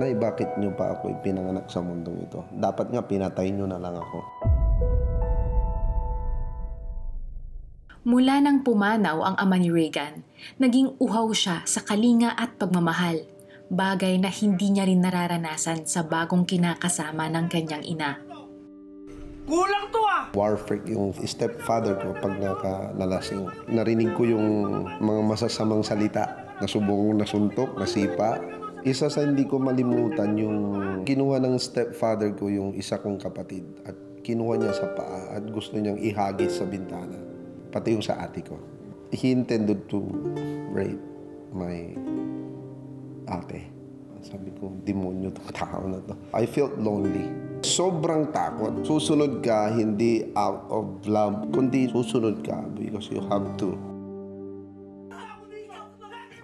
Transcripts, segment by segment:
Nay, bakit nyo pa ako ipinanganak sa mundong ito? Dapat nga pinatay nyo na lang ako. Mula nang pumanaw ang ama ni Regan, naging uhaw siya sa kalinga at pagmamahal, bagay na hindi niya rin nararanasan sa bagong kinakasama ng kanyang ina. Kulang to ah! Warfreak yung stepfather ko pag nakalalasing. Narinig ko yung mga masasamang salita. Nasubong nasuntok, nasipa. Isa sa hindi ko malimutan yung kinuha ng stepfather ko yung isa kong kapatid at kinuha niya sa paa at gusto niyang ihagis sa bintana. Pati yung sa ate ko. He intended to rape my ate. Sabi ko, demonyo itong tao na to. I felt lonely. Sobrang takot. Susunod ka, hindi out of love, kundi susunod ka because you have to.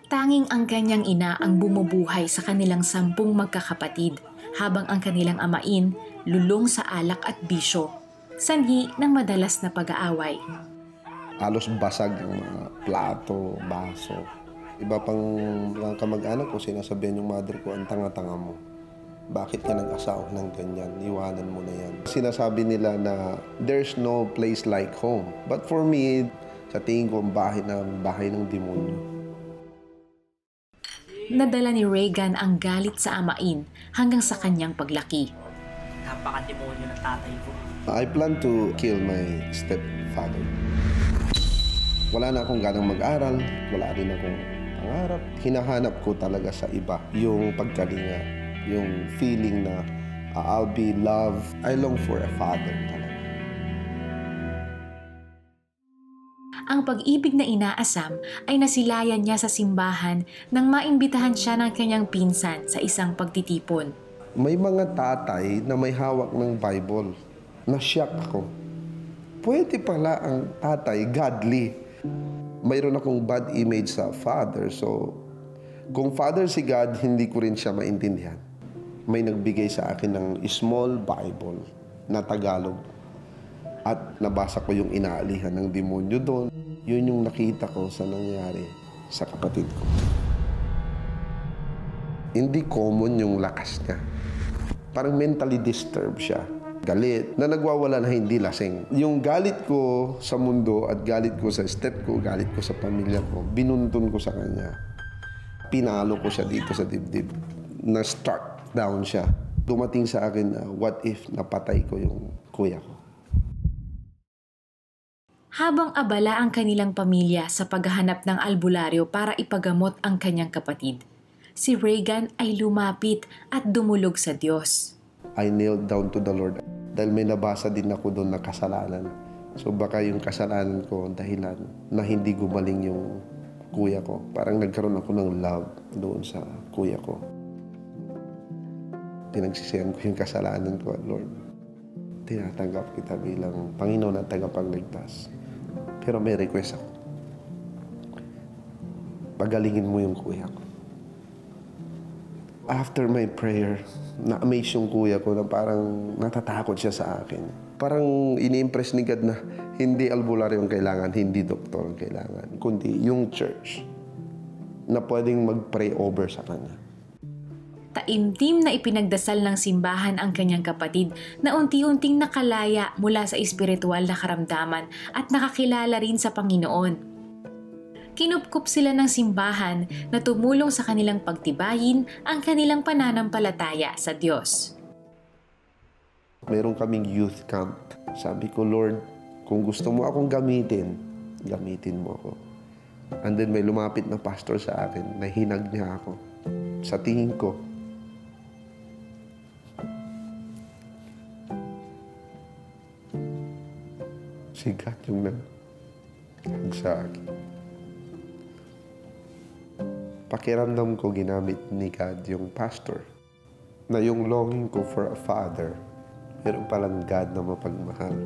Tanging ang kanyang ina ang bumubuhay sa kanilang 10 magkakapatid, habang ang kanilang amain lulong sa alak at bisyo, sanhi ng madalas na pag-aaway. Halos basag ang mga plato, baso. Iba pang mga kamag-anak ko, sinasabihan yung mother ko, ang tanga-tanga mo. Bakit ka nag-asawa ng ganyan? Iwanan mo na yan. Sinasabi nila na there's no place like home. But for me, sa tingin ko, bahay ng demonyo. Nadala ni Regan ang galit sa amain hanggang sa kanyang paglaki. Napaka-demonyo ng tatay ko. I plan to kill my stepfather. Wala na akong ganang mag-aral, wala rin akong pangarap. Hinahanap ko talaga sa iba yung pagkalinga, yung feeling na I'll be loved. I long for a father talaga. Ang pag-ibig na inaasam ay nasilayan niya sa simbahan nang maimbitahan siya ng kanyang pinsan sa isang pagtitipon. May mga tatay na may hawak ng Bible. Na-shock ako. Pwede pala ang tatay godly. Mayroon akong bad image sa father. So, kung father si God, hindi ko rin siya maintindihan. May nagbigay sa akin ng small Bible na Tagalog. At nabasa ko yung inaalihan ng demonyo doon. Yun yung nakita ko sa nangyari sa kapatid ko. Hindi common yung lakas niya. Parang mentally disturbed siya. Galit na nagwawala na hindi lasing. Yung galit ko sa mundo at galit ko sa step ko, galit ko sa pamilya ko, binuntun ko sa kanya. Pinalo ko siya dito sa dibdib. Na-struck down siya. Dumating sa akin na what if napatay ko yung kuya ko. Habang abala ang kanilang pamilya sa paghahanap ng albularyo para ipagamot ang kanyang kapatid, si Regan ay lumapit at dumulog sa Diyos. I knelt down to the Lord dahil may nabasa din ako doon na kasalanan. So baka yung kasalanan ko dahilan na hindi gumaling yung kuya ko. Parang nagkaroon ako ng love doon sa kuya ko. Pinagsisihan ko yung kasalanan ko, Lord. Tinatanggap kita bilang Panginoon at tagapagligtas. Pero may request ako. Pagalingin mo yung kuya ko. After my prayer, na-amaze yung kuya ko na parang natatakot siya sa akin. Parang ini-impress ni God na hindi albularyo ang kailangan, hindi doktor ang kailangan, kundi yung church na pwedeng mag-pray over sa kanya. Taimtim na ipinagdasal ng simbahan ang kanyang kapatid na unti-unting nakalaya mula sa espiritual na karamdaman at nakakilala rin sa Panginoon. Kinupkup sila ng simbahan na tumulong sa kanilang pagtibayin ang kanilang pananampalataya sa Diyos. Meron kaming youth camp. Sabi ko, Lord, kung gusto mo akong gamitin, gamitin mo ako. And then may lumapit na pastor sa akin, nahinag niya ako. Sa tingin ko, si God yung nag sa akin. Pakiramdam ko ginamit ni God yung pastor. Na yung longing ko for a father, meron palang God na mapagmahal.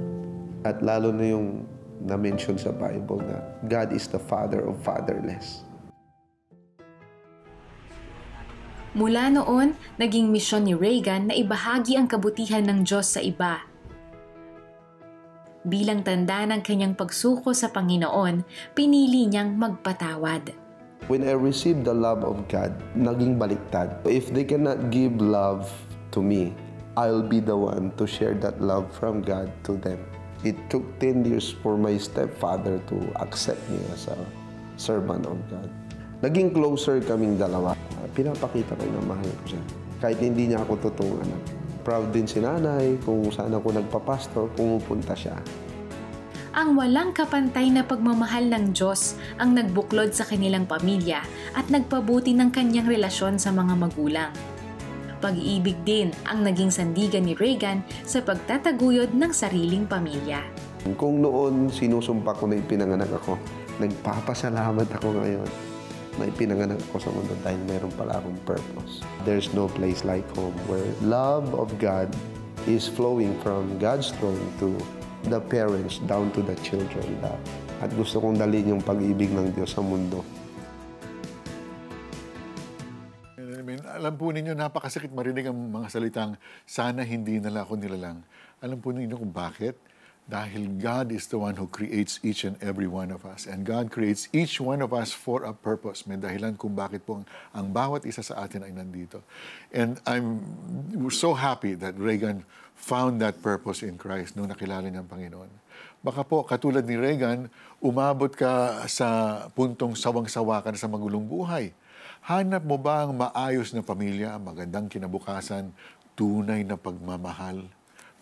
At lalo na yung na-mention sa Bible na God is the father of fatherless. Mula noon, naging misyon ni Regan na ibahagi ang kabutihan ng Diyos sa iba. Bilang tanda ng kanyang pagsuko sa Panginoon, pinili niyang magpatawad. When I received the love of God, naging baliktad. If they cannot give love to me, I'll be the one to share that love from God to them. It took 10 years for my stepfather to accept me as a servant of God. Naging closer kaming dalawa. Pinapakita ko na mahal ko siya. Kahit hindi niya ako totoong anak. Proud din si nanay kung saan ako nagpapastor, pumupunta siya. Ang walang kapantay na pagmamahal ng Diyos ang nagbuklod sa kanilang pamilya at nagpabuti ng kanyang relasyon sa mga magulang. Pag-ibig din ang naging sandigan ni Regan sa pagtataguyod ng sariling pamilya. Kung noon sinusumpa ko na ipinanganak ako, nagpapasalamat ako ngayon na ipinanganak ako sa mundo dahil meron pala akong purpose. There's no place like home where love of God is flowing from God's throne to the parents down to the children. At gusto kong dalhin yung pag-ibig ng Diyos sa mundo. Alam po ninyo, napakasakit marinig ang mga salitang, sana hindi nila ako nilalang. Alam po ninyo kung bakit? Dahil God is the one who creates each and every one of us. And God creates each one of us for a purpose. May dahilan kung bakit po ang bawat isa sa atin ay nandito. And we're so happy that Regan found that purpose in Christ nung nakilala niya ang Panginoon. Baka po, katulad ni Regan, umabot ka sa puntong sawang-sawa ka na sa magulong buhay. Hanap mo ba ang maayos na pamilya, magandang kinabukasan, tunay na pagmamahal,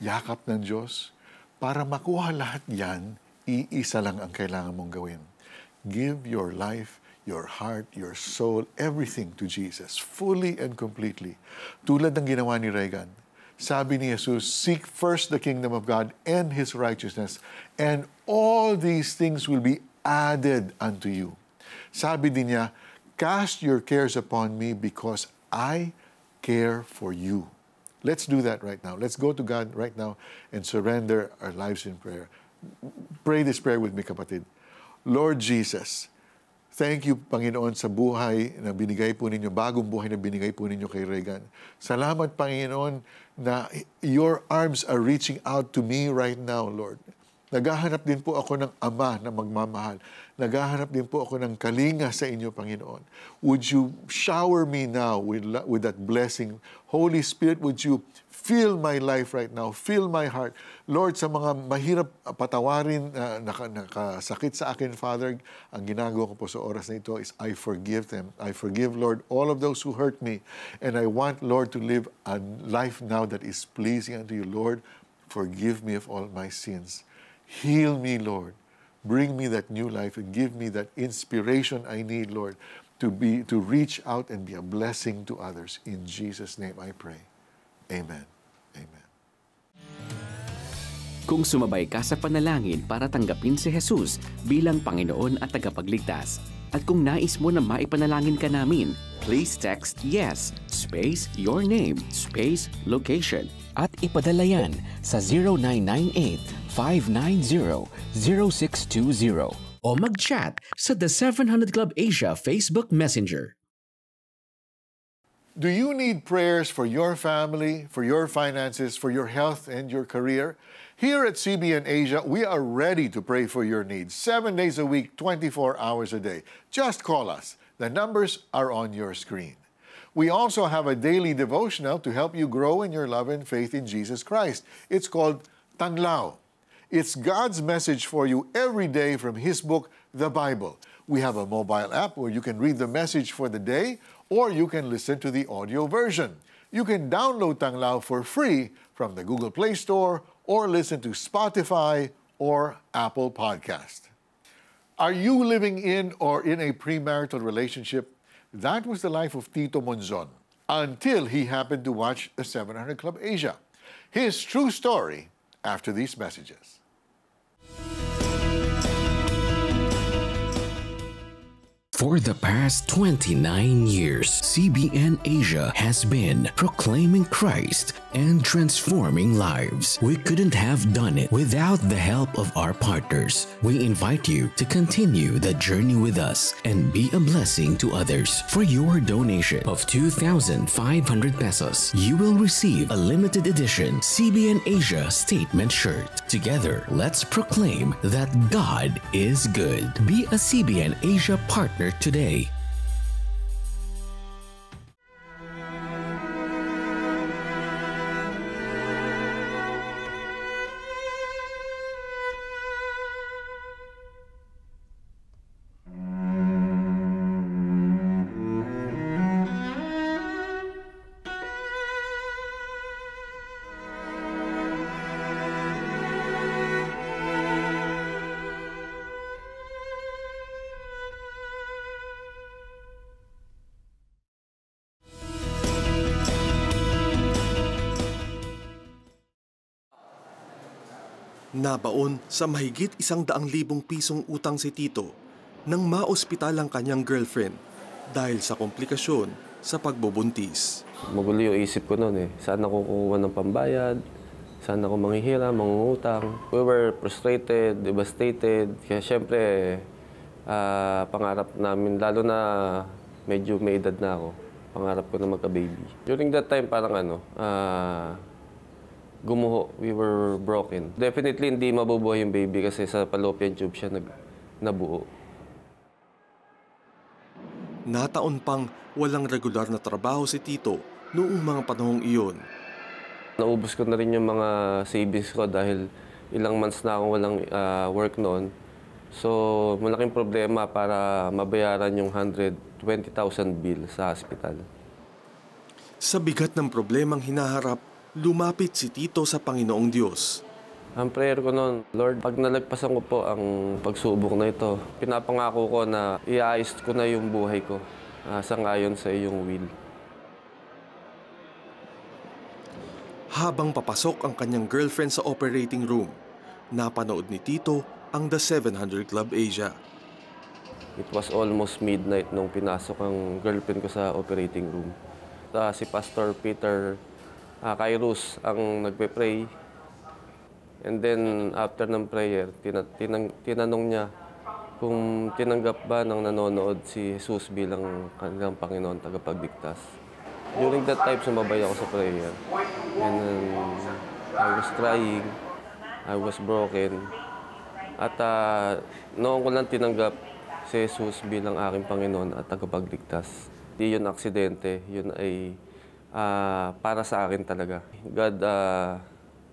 yakap ng Diyos? Para makuha lahat yan, iisa lang ang kailangan mong gawin. Give your life, your heart, your soul, everything to Jesus, fully and completely. Tulad ng ginawa ni Regan. Sabi ni Jesus, seek first the kingdom of God and His righteousness, and all these things will be added unto you. Sabi din niya, cast your cares upon me because I care for you. Let's do that right now. Let's go to God right now and surrender our lives in prayer. Pray this prayer with me, kapatid. Lord Jesus, thank you, Panginoon, sa buhay na binigay po ninyo, bagong buhay na binigay po ninyo kay Regan. Salamat, Panginoon, na your arms are reaching out to me right now, Lord. Naghahanap din po ako ng Ama na magmamahal. Naghahanap din po ako ng kalinga sa inyo, Panginoon. Would you shower me now with that blessing? Holy Spirit, would you fill my life right now? Fill my heart. Lord, sa mga mahirap patawarin na nakasakit sa akin, Father, ang ginagawa ko po sa oras na ito is I forgive them. I forgive, Lord, all of those who hurt me. And I want, Lord, to live a life now that is pleasing unto you. Lord, forgive me of all my sins. Heal me, Lord. Bring me that new life and give me that inspiration I need, Lord, to reach out and be a blessing to others. In Jesus' name I pray. Amen. Amen. Kung sumabay ka sa panalangin para tanggapin si Jesus bilang Panginoon at tagapagligtas, at kung nais mo na maipanalangin ka namin, please text YES, space your name, space location, at ipadala yan sa 0998-590-0620 o mag-chat sa The 700 Club Asia Facebook Messenger. Do you need prayers for your family, for your finances, for your health and your career? Here at CBN Asia, we are ready to pray for your needs 7 days a week, 24 hours a day. Just call us. The numbers are on your screen. We also have a daily devotional to help you grow in your love and faith in Jesus Christ. It's called Tanglao. It's God's message for you every day from His book, the Bible. We have a mobile app where you can read the message for the day, or you can listen to the audio version. You can download Tanglao for free from the Google Play Store or listen to Spotify or Apple Podcast. Are you living in or in a premarital relationship? That was the life of Tito Monzon until he happened to watch the 700 Club Asia. His true story after these messages. For the past 29 years, CBN Asia has been proclaiming Christ and transforming lives. We couldn't have done it without the help of our partners. We invite you to continue the journey with us and be a blessing to others. For your donation of 2,500 pesos, you will receive a limited edition CBN Asia statement shirt. Together, let's proclaim that God is good. Be a CBN Asia partner today. Nabaon sa mahigit 100,000 pisong utang si Tito nang maospital ang kanyang girlfriend dahil sa komplikasyon sa pagbubuntis. Magulo yung isip ko noon eh. Saan ako kukuha ng pambayad? Saan ako manghihira, mangungutang? We were frustrated, devastated. Kaya syempre, pangarap namin, lalo na medyo may edad na ako, pangarap ko na magka-baby. During that time, parang gumuho. We were broken. Definitely hindi mabubuhay yung baby kasi sa fallopian tube siya nabuo. Nataon pang walang regular na trabaho si Tito noong mga panahong iyon. Naubos ko na rin yung mga savings ko dahil ilang months na akong walang work noon. So, malaking problema para mabayaran yung 120,000 bill sa hospital. Sa bigat ng problemang hinaharap, lumapit si Tito sa Panginoong Diyos. Ang prayer ko noon, Lord, pag nalagpasan ko po ang pagsubok na ito, pinapangako ko na iayos ko na yung buhay ko sangayon sa iyong will. Habang papasok ang kanyang girlfriend sa operating room, napanood ni Tito ang The 700 Club Asia. It was almost midnight nung pinasok ang girlfriend ko sa operating room. Si Pastor Peter Kairos ang nagpe-pray. And then, after ng prayer, tinanong niya kung tinanggap ba ng nanonood si Jesus bilang kanilang Panginoon, tagapagligtas. During that time, sumabay ako sa prayer. And then, I was crying, I was broken. At noon ko lang tinanggap si Jesus bilang aking Panginoon at tagapagligtas. Di yun aksidente, yun ay para sa akin talaga. God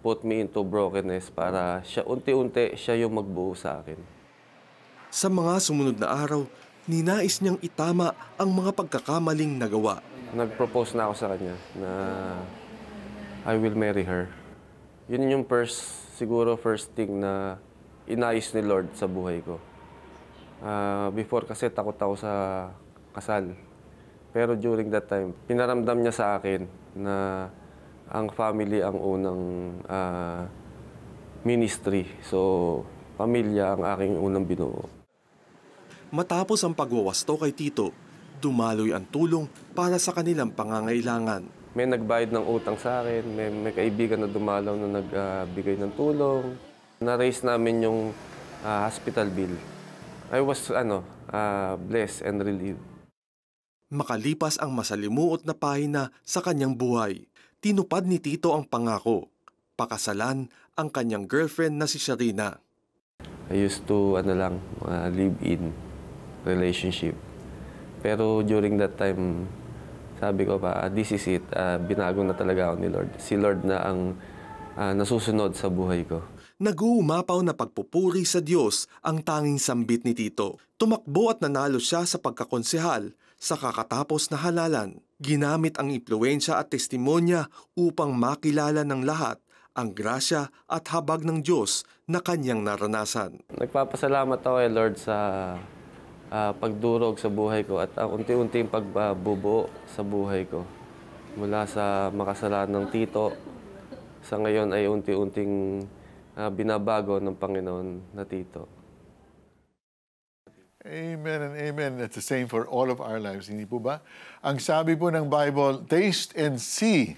put me into brokenness para siya unti-unti siya yung magbuo sa akin. Sa mga sumunod na araw, ninais niyang itama ang mga pagkakamaling nagawa. Nag-propose na ako sa kanya na I will marry her. Yun yung siguro first thing na inayos ni Lord sa buhay ko. Before kasi takot ako sa kasal. Pero during that time, pinaramdam niya sa akin na ang family ang unang ministry. So, pamilya ang aking unang binuo. Matapos ang pagwawasto kay Tito, dumaloy ang tulong para sa kanilang pangangailangan. May nagbayad ng utang sa akin, may kaibigan na dumalaw na nagbigay ng tulong. Na-raise namin yung hospital bill. I was blessed and relieved. Makalipas ang masalimuot na pahina sa kanyang buhay, tinupad ni Tito ang pangako. Pakasalan ang kanyang girlfriend na si Sharina. I used to live-in relationship. Pero during that time, sabi ko pa, this is it. Binago na talaga ako ni Lord. Si Lord na ang nasusunod sa buhay ko. Nag-uumapaw na pagpupuri sa Diyos ang tanging sambit ni Tito. Tumakbo at nanalo siya sa pagkakonsehal sa kakatapos na halalan. Ginamit ang impluwensya at testimonya upang makilala ng lahat ang grasya at habag ng Diyos na kanyang naranasan. Nagpapasalamat ako kay Lord sa pagdurog sa buhay ko at ang unti-unting pagbubuo sa buhay ko. Mula sa makasalanan ng Tito, sa ngayon ay unti-unting binabago ng Panginoon na Tito. Amen and amen. That's the same for all of our lives. Hindi po ba? Ang sabi po ng Bible, taste and see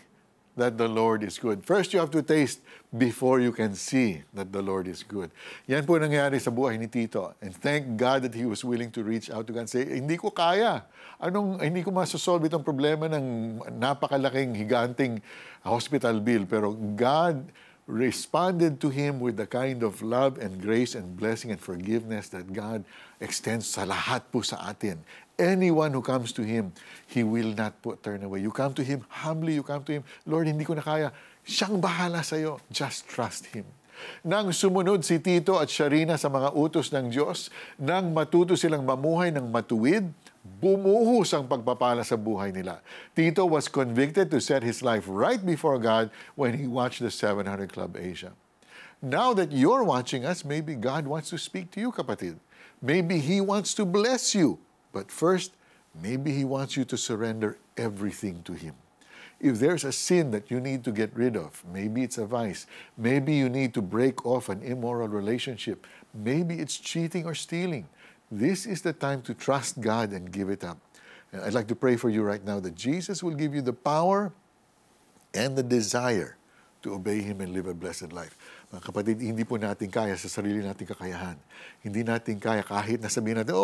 that the Lord is good. First, you have to taste before you can see that the Lord is good. Yan po nangyari sa buhay ni Tito. And thank God that he was willing to reach out to God and say, hindi ko kaya. Hindi ko masosolve itong problema ng napakalaking, higanting hospital bill. Pero God responded to him with the kind of love and grace and blessing and forgiveness that God extends sa lahat po sa atin. Anyone who comes to Him, He will not turn away. You come to Him humbly, you come to Him, Lord, hindi ko na kaya. Siyang bahala sa'yo. Just trust Him. Nang sumunod si Tito at Sharina sa mga utos ng Diyos, nang matuto silang mamuhay ng matuwid, bumuhos ang pagpapala sa buhay nila. Tito was convicted to set his life right before God when he watched the 700 Club Asia. Now that you're watching us, maybe God wants to speak to you, kapatid. Maybe He wants to bless you. But first, maybe He wants you to surrender everything to Him. If there's a sin that you need to get rid of, maybe it's a vice, maybe you need to break off an immoral relationship, maybe it's cheating or stealing, this is the time to trust God and give it up. And I'd like to pray for you right now that Jesus will give you the power and the desire to obey Him and live a blessed life. Mga kapatid, hindi po natin kaya sa sarili nating kakayahan. Hindi natin kaya kahit na sabihin natin,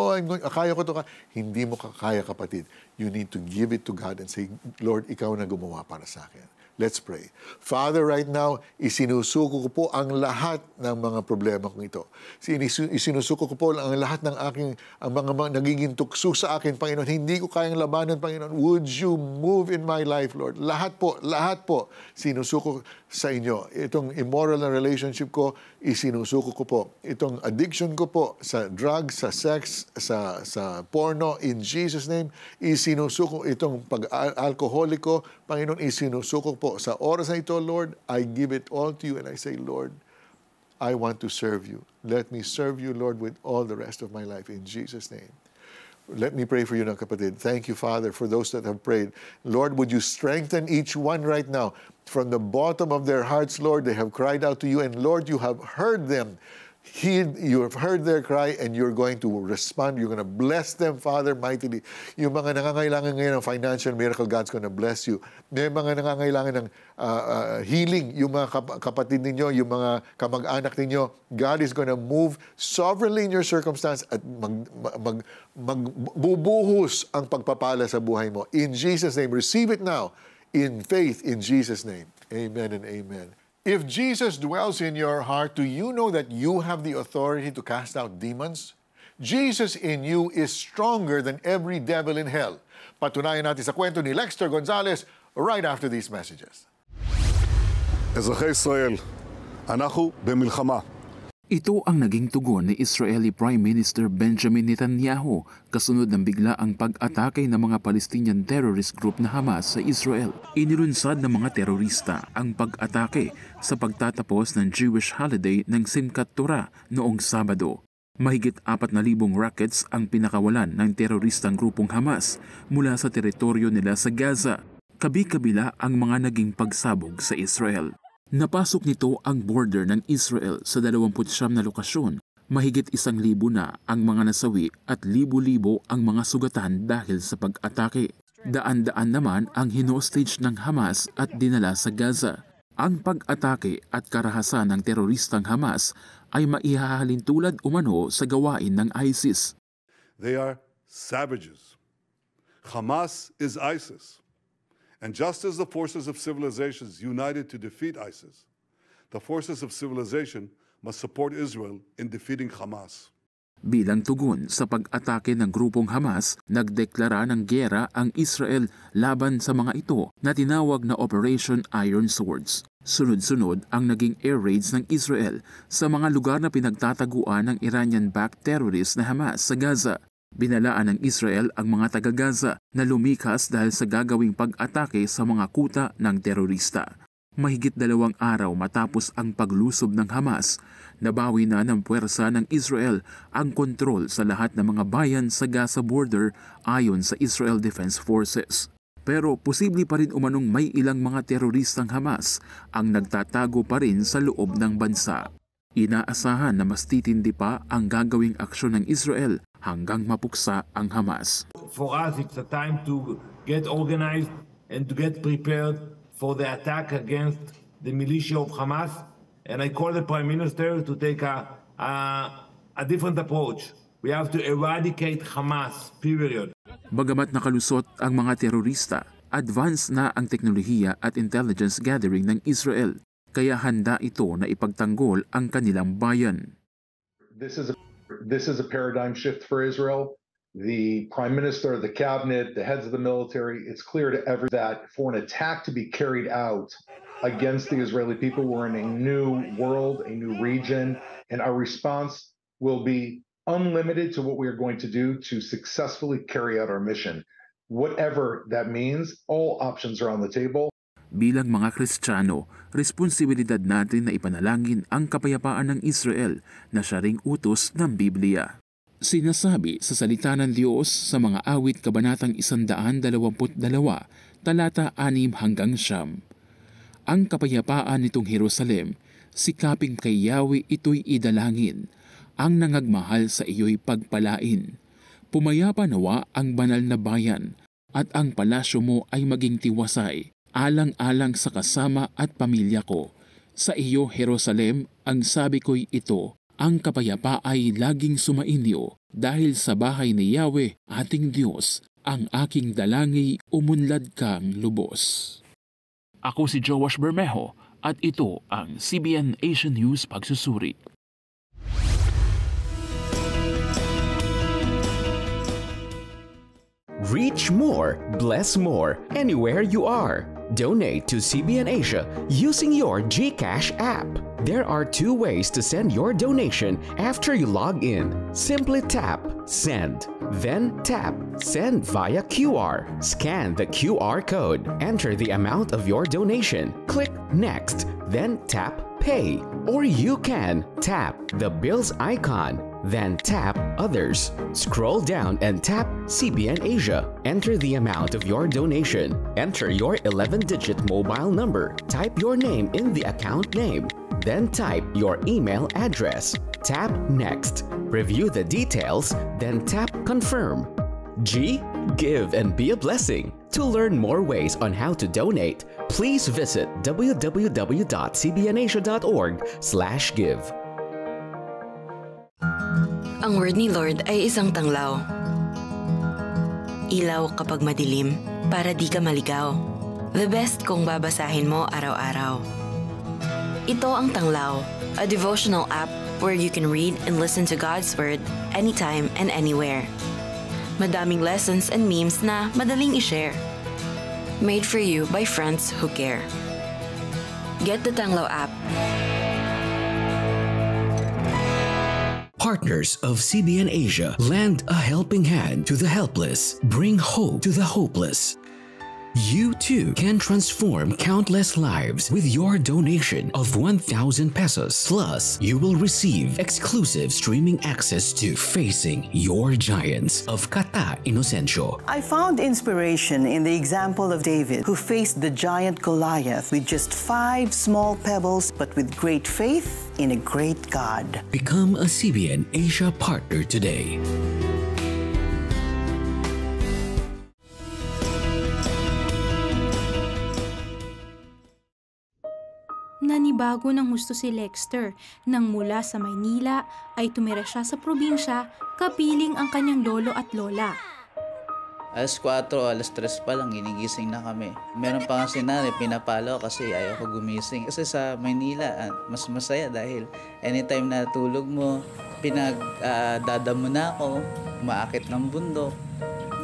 kaya ko to. Hindi mo kaya, kapatid. You need to give it to God and say, Lord, ikaw na gumawa para sa akin. Let's pray. Father, right now, isinusuko ko po ang lahat ng mga problema kong ito. Isinusuko ko po ang lahat ng ang mga nagiging tukso sa akin, Panginoon. Hindi ko kayang labanan, Panginoon. Would you move in my life, Lord? Lahat po, sinusuko sa inyo. Itong immoral na relationship ko, isinusuko ko po. Itong addiction ko po sa drugs, sa sex, sa porno, in Jesus' name, isinusuko. Itong pag-alcoholic ko, Panginoon, isinusuko po. Sa oras na ito, Lord, I give it all to you and I say, Lord, I want to serve you. Let me serve you, Lord, with all the rest of my life in Jesus' name. Let me pray for you now, kapatid. Thank you, Father, for those that have prayed. Lord, would you strengthen each one right now? From the bottom of their hearts, Lord, they have cried out to you, and Lord, you have heard them. You have heard their cry, and you're going to respond. You're going to bless them, Father, mightily. Yung mga nangangailangan ngayon ng financial miracle, God's going to bless you. May mga nangangailangan ng healing, yung mga kapatid ninyo, yung mga kamag-anak ninyo, God is going to move sovereignly in your circumstance at magbubuhos ang pagpapala sa buhay mo. In Jesus' name, receive it now in faith in Jesus' name. Amen and amen. If Jesus dwells in your heart, do you know that you have the authority to cast out demons? Jesus in you is stronger than every devil in hell. Patunayan natin sa kwento ni Lexter Gonzalez right after these messages. אזרחי ישראל, אנחנו במלחמה. Ito ang naging tugon ni Israeli Prime Minister Benjamin Netanyahu kasunod ng bigla ang pag-atake ng mga Palestinian terrorist group na Hamas sa Israel. Inilunsad ng mga terorista ang pag-atake sa pagtatapos ng Jewish holiday ng Simchat Torah noong Sabado. Mahigit 4,000 rockets ang pinakawalan ng teroristang grupong Hamas mula sa teritoryo nila sa Gaza. Kabi-kabila ang mga naging pagsabog sa Israel. Napasok nito ang border ng Israel sa 29 na lokasyon. Mahigit 1,000 na ang mga nasawi at libo-libo ang mga sugatan dahil sa pag-atake. Daan-daan naman ang hinostage ng Hamas at dinala sa Gaza. Ang pag-atake at karahasan ng teroristang Hamas ay maihahalin tulad umano sa gawain ng ISIS. They are savages. Hamas is ISIS. And just as the forces of civilizations united to defeat ISIS, the forces of civilization must support Israel in defeating Hamas. Bilang tugon sa pag-atake ng grupong Hamas, nagdeklara ng giyera ang Israel laban sa mga ito na tinawag na Operation Iron Swords. Sunod-sunod ang naging air raids ng Israel sa mga lugar na pinagtataguan ng Iranian-backed terrorist na Hamas sa Gaza. Binalaan ng Israel ang mga taga-Gaza na lumikas dahil sa gagawing pag-atake sa mga kuta ng terorista. Mahigit 2 araw matapos ang paglusob ng Hamas, nabawi na ng puwersa ng Israel ang kontrol sa lahat ng mga bayan sa Gaza border ayon sa Israel Defense Forces. Pero posible pa rin umanong may ilang mga teroristang Hamas ang nagtatago pa rin sa loob ng bansa. Inaasahan na mas titindi pa ang gagawing aksyon ng Israel hanggang mapuksa ang Hamas. For us, it's a time to get organized and to get prepared for the attack against the militia of Hamas. And I call the Prime Minister to take a different approach. We have to eradicate Hamas, period. Bagamat nakalusot ang mga terorista, advance na ang teknolohiya at intelligence gathering ng Israel. Kaya handa ito na ipagtanggol ang kanilang bayan. This is a paradigm shift for Israel. The Prime Minister, the cabinet, the heads of the military, it's clear to everyone that for an attack to be carried out against the Israeli people, we're in a new world, a new region, and our response will be unlimited to what we are going to do to successfully carry out our mission. Whatever that means, all options are on the table. Bilang mga Kristiyano, responsibilidad natin na ipanalangin ang kapayapaan ng Israel na siya ring utos ng Biblia. Sinasabi sa salita ng Diyos sa mga awit kabanatang 122, talata 6-9. Ang kapayapaan nitong Jerusalem, sikaping kay Yahweh ito'y idalangin, ang nangagmahal sa iyo'y pagpalain. Pumayapa nawa ang banal na bayan, at ang palasyo mo ay maging tiwasay, alang-alang sa kasama at pamilya ko. Sa iyo, Jerusalem, ang sabi ko'y ito, ang kapayapa ay laging sumainyo, dahil sa bahay ni Yahweh, ating Diyos, ang aking dalangi umunlad kang lubos. Ako si Joash Bermejo at ito ang CBN Asia News Pagsusuri. Reach more, bless more, anywhere you are. Donate to CBN Asia using your GCash app. There are 2 ways to send your donation after you log in. Simply tap Send, then tap Send via QR. Scan the QR code, enter the amount of your donation, click Next, then tap Pay. Or you can tap the bills icon, then tap Others. Scroll down and tap CBN Asia. Enter the amount of your donation. Enter your 11-digit mobile number. Type your name in the account name. Then type your email address. Tap Next. Review the details, then tap Confirm. G. Give and be a blessing. To learn more ways on how to donate, please visit www.cbnasia.org/give. Ang word ni Lord ay isang tanglaw. Ilaw kapag madilim, para di ka maligaw. The best kung babasahin mo araw-araw. Ito ang Tanglaw, a devotional app where you can read and listen to God's Word anytime and anywhere. Madaming lessons and memes na madaling i-share. Made for you by friends who care. Get the Tanglaw app. Partners of CBN Asia, lend a helping hand to the helpless, bring hope to the hopeless. You too can transform countless lives with your donation of 1,000 pesos. Plus, you will receive exclusive streaming access to Facing Your Giants of Kata Inocencio. I found inspiration in the example of David, who faced the giant Goliath with just 5 small pebbles, but with great faith in a great God. Become a CBN Asia partner today. Nanibago ng husto si Lexter nang mula sa Maynila ay tumira siya sa probinsya kapiling ang kanyang lolo at lola. Alas 4, alas 3 pa lang, ginigising na kami. Meron pa nga sinari, pinapalo kasi ayaw ko gumising. Kasi sa Maynila, mas masaya dahil anytime na tulog mo, pinagdadamo na ako, umaakit ng bundok.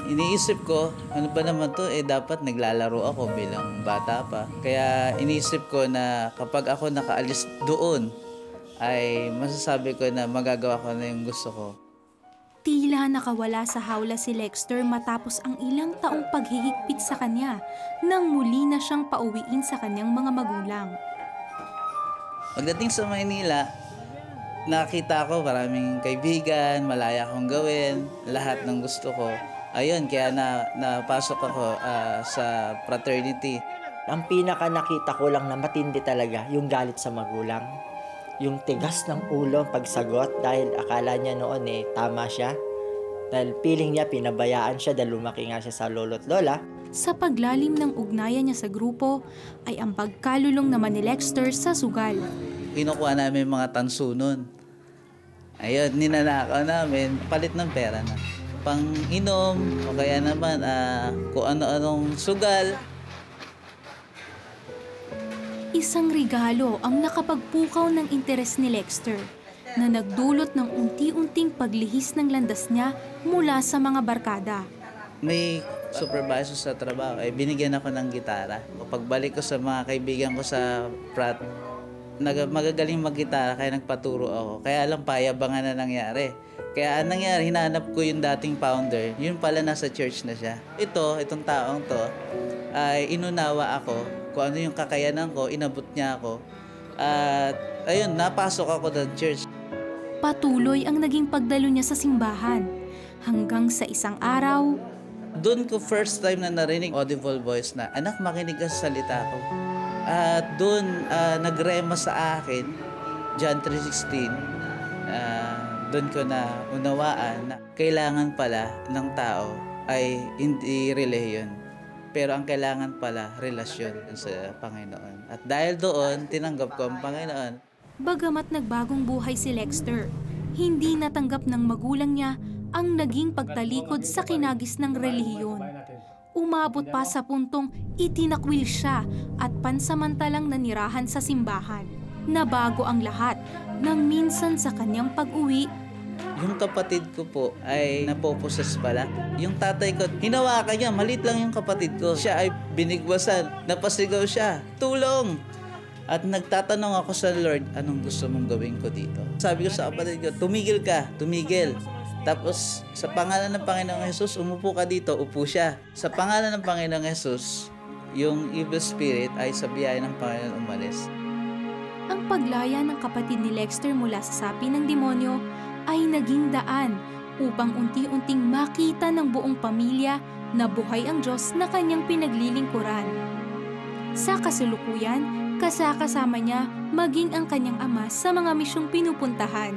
Iniisip ko, ano ba naman to, dapat naglalaro ako bilang bata pa. Kaya iniisip ko na kapag ako nakaalis doon, ay masasabi ko na magagawa ko na yung gusto ko. Tila nakawala sa hawla si Lexter matapos ang ilang taong paghihigpit sa kanya nang muli na siyang pauwiin sa kanyang mga magulang. Pagdating sa Maynila, nakita ko maraming kaibigan, malaya akong gawin, lahat ng gusto ko. Ayun, kaya napasok ako sa fraternity. Ang pinaka nakita ko lang na matindi talaga, yung galit sa magulang. Yung tigas ng ulo ang pagsagot dahil akala niya noon tama siya. Dahil feeling niya pinabayaan siya dahil lumaki nga siya sa lolo't lola. Sa paglalim ng ugnayan niya sa grupo ay ang pagkalulong naman ni Lexter sa sugal. Kinukuha namin mga tanso nun. Ayun, ninanakaw namin, palit ng pera na. Pang-inom o kaya naman kung ano-anong sugal. Isang regalo ang nakapagpukaw ng interes ni Lexter na nagdulot ng unti-unting paglihis ng landas niya mula sa mga barkada. May supervisor sa trabaho, binigyan ako ng gitara. Pagbalik ko sa mga kaibigan ko sa frat, magagaling mag-gitara kaya nagpaturo ako. Kaya lang payabangan na nangyari. Kaya ang nangyari, hinanap ko yung dating founder. Yun pala nasa church na siya. Itong taong to, ay inunawa ako kung ano yung kakayanan ko, inabot niya ako. At ayun, napasok ako sa church. Patuloy ang naging pagdalo niya sa simbahan. Hanggang sa isang araw, Doon ko first time na narinig audible voice na, anak, makinig ka sa salita ko. At doon nagrema sa akin, John 3:16, doon ko na unawaan na kailangan pala ng tao ay hindi relihiyon. Pero ang kailangan pala, relasyon sa Panginoon. At dahil doon, tinanggap ko ang Panginoon. Bagamat nagbagong buhay si Lexter, hindi natanggap ng magulang niya ang naging pagtalikod sa kinagis ng relihiyon. Umabot pa sa puntong itinakwil siya at pansamantalang nanirahan sa simbahan. Nabago ang lahat nang minsan sa kanyang pag-uwi. Yung kapatid ko po ay napoposes pala. Yung tatay ko, hinawakan niya, maliit lang yung kapatid ko. Siya ay binigwasan, napasigaw siya, tulong! At nagtatanong ako sa Lord, anong gusto mong gawin ko dito? Sabi ko sa kapatid ko, tumigil ka, tumigil. Tapos sa pangalan ng Panginoong Jesus, umupo ka dito, upo siya. Sa pangalan ng Panginoong Jesus, yung evil spirit ay sa biyaya ng Panginoon umalis. Ang paglaya ng kapatid ni Lexter mula sa sapi ng demonyo ay naging daan upang unti-unting makita ng buong pamilya na buhay ang Diyos na kanyang pinaglilingkuran. Sa kasulukuyan, kasama niya maging ang kanyang ama sa mga misyong pinupuntahan.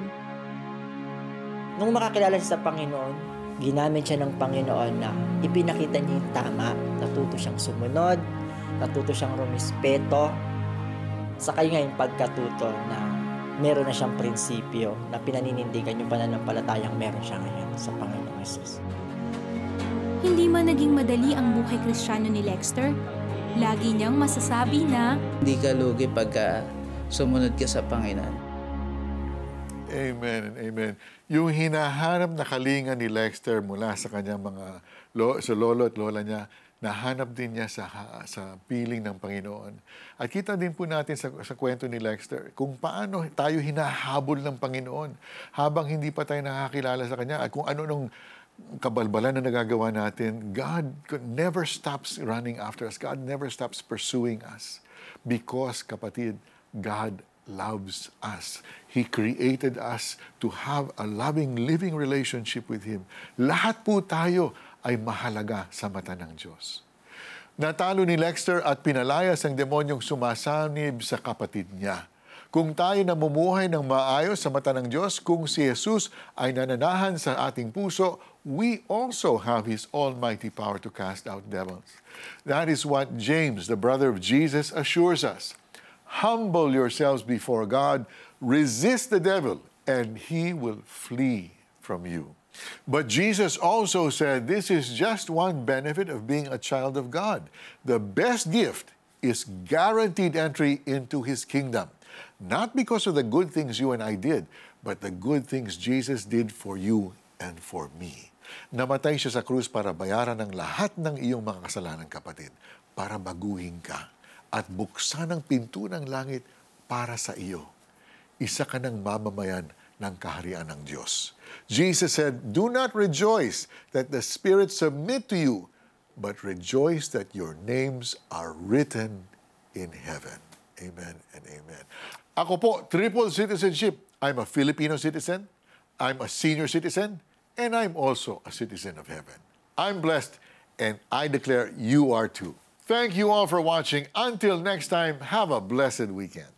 Nung makakilala siya sa Panginoon, ginamit siya ng Panginoon na ipinakita niya yung tama. Natuto siyang sumunod, natuto siyang rumispeto. Saka nga yung pagkatuto na meron na siyang prinsipyo na pinaninindigan yung pananampalatayang meron siya ngayon sa Panginoong Jesus. Hindi man naging madali ang buhay Kristiyano ni Lexter, lagi niyang masasabi na hindi ka lugi pagka sumunod ka sa Panginoon. Amen and amen. Yung hinahanap na kalinga ni Lexter mula sa kanyang mga sa lolo at lola niya, nahanap din niya sa piling ng Panginoon. At kita din po natin sa kwento ni Lexter kung paano tayo hinahabol ng Panginoon habang hindi pa tayo nakakilala sa Kanya at kung ano nung kabalbalan na nagagawa natin. God never stops running after us. God never stops pursuing us because, kapatid, God loves us. He created us to have a loving, living relationship with Him. Lahat po tayo ay mahalaga sa mata ng Diyos. Natalo ni Lexter at pinalayas ang demonyong sumasanib sa kapatid niya. Kung tayo namumuhay ng maayos sa mata ng Diyos, kung si Jesus ay nananahan sa ating puso, we also have His almighty power to cast out devils. That is what James, the brother of Jesus, assures us. Humble yourselves before God, resist the devil, and he will flee from you. But Jesus also said this is just one benefit of being a child of God. The best gift is guaranteed entry into His kingdom. Not because of the good things you and I did, but the good things Jesus did for you and for me. Namatay siya sa krus para bayaran ng lahat ng iyong mga kasalanan, kapatid, para baguhin ka at buksan ang pinto ng langit para sa iyo. Isa ka ng mamamayan ng kaharian ng Diyos. Jesus said, "Do not rejoice that the spirits submit to you, but rejoice that your names are written in heaven." Amen and amen. Ako po, triple citizenship. I'm a Filipino citizen, I'm a senior citizen, and I'm also a citizen of heaven. I'm blessed, and I declare you are too. Thank you all for watching. Until next time, have a blessed weekend.